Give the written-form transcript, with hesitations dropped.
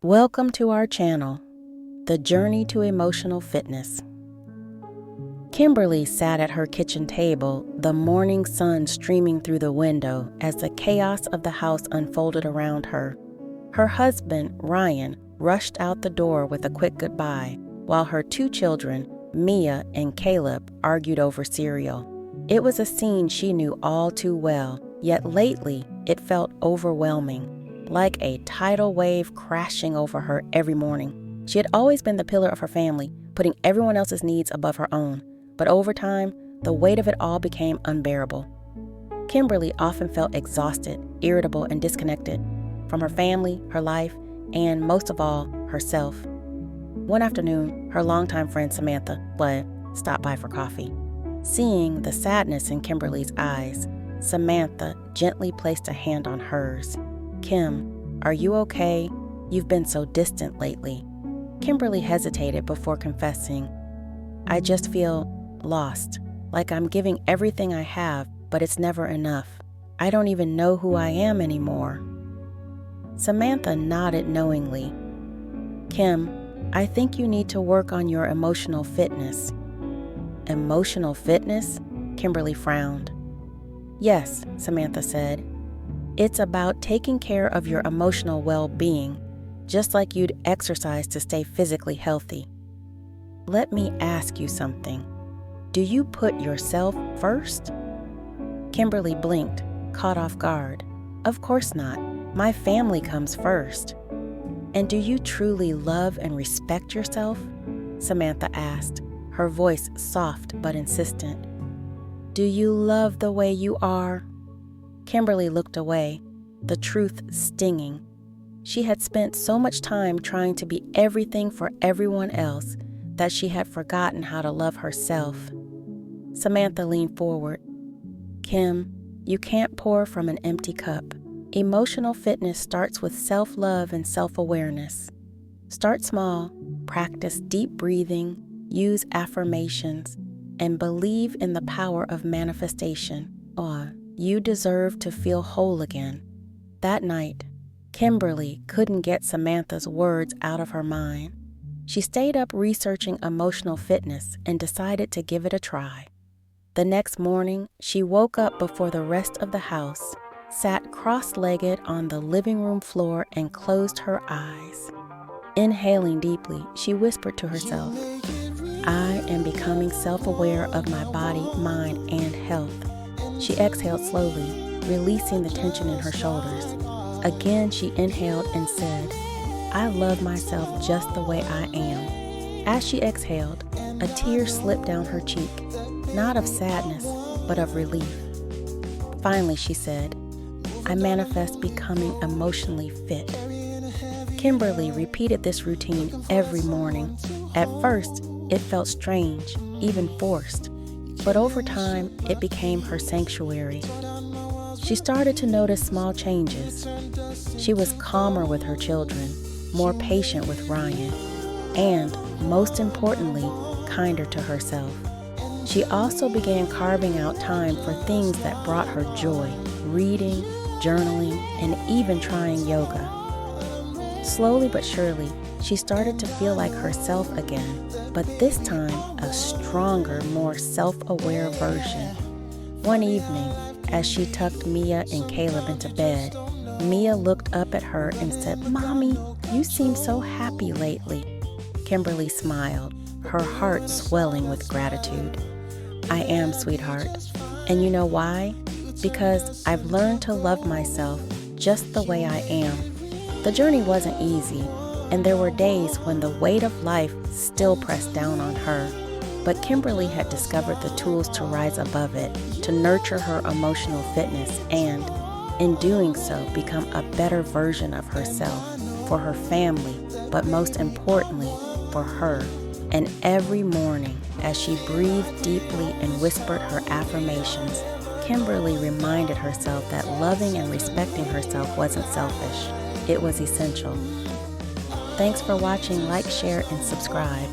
Welcome to our channel, The Journey to Emotional Fitness. Kimberly sat at her kitchen table, the morning sun streaming through the window as the chaos of the house unfolded around her. Her husband, Ryan, rushed out the door with a quick goodbye, while her two children, Mia and Caleb, argued over cereal. It was a scene she knew all too well, yet lately it felt overwhelming. Like a tidal wave crashing over her every morning. She had always been the pillar of her family, putting everyone else's needs above her own. But over time, the weight of it all became unbearable. Kimberly often felt exhausted, irritable, and disconnected from her family, her life, and most of all, herself. One afternoon, her longtime friend Samantha Blood stopped by for coffee. Seeing the sadness in Kimberly's eyes, Samantha gently placed a hand on hers. "Kim, are you okay? You've been so distant lately." Kimberly hesitated before confessing, "I just feel lost, like I'm giving everything I have, but it's never enough. I don't even know who I am anymore." Samantha nodded knowingly. "Kim, I think you need to work on your emotional fitness." "Emotional fitness?" Kimberly frowned. "Yes," Samantha said. "It's about taking care of your emotional well-being, just like you'd exercise to stay physically healthy. Let me ask you something. Do you put yourself first?" Kimberly blinked, caught off guard. "Of course not. My family comes first." "And do you truly love and respect yourself?" Samantha asked, her voice soft but insistent. "Do you love the way you are?" Kimberly looked away, the truth stinging. She had spent so much time trying to be everything for everyone else that she had forgotten how to love herself. Samantha leaned forward. "Kim, you can't pour from an empty cup. Emotional fitness starts with self-love and self-awareness. Start small, practice deep breathing, use affirmations, and believe in the power of manifestation. You deserve to feel whole again." That night, Kimberly couldn't get Samantha's words out of her mind. She stayed up researching emotional fitness and decided to give it a try. The next morning, she woke up before the rest of the house, sat cross-legged on the living room floor, and closed her eyes. Inhaling deeply, she whispered to herself, "I am becoming self-aware of my body, mind, and health." She exhaled slowly, releasing the tension in her shoulders. Again, she inhaled and said, "I love myself just the way I am." As she exhaled, a tear slipped down her cheek, not of sadness, but of relief. Finally, she said, "I manifest becoming emotionally fit." Kimberly repeated this routine every morning. At first, it felt strange, even forced. But over time, it became her sanctuary. She started to notice small changes. She was calmer with her children, more patient with Ryan, and, most importantly, kinder to herself. She also began carving out time for things that brought her joy, reading, journaling, and even trying yoga. Slowly but surely, she started to feel like herself again, but this time a stronger, more self-aware version. One evening, as she tucked Mia and Caleb into bed, Mia looked up at her and said, "Mommy, you seem so happy lately." Kimberly smiled, her heart swelling with gratitude. "I am, sweetheart. And you know why? Because I've learned to love myself just the way I am." The journey wasn't easy, and there were days when the weight of life still pressed down on her. But Kimberly had discovered the tools to rise above it, to nurture her emotional fitness, and, in doing so, become a better version of herself, for her family, but most importantly, for her. And every morning, as she breathed deeply and whispered her affirmations, Kimberly reminded herself that loving and respecting herself wasn't selfish. It was essential. Thanks for watching. Like, share, and subscribe.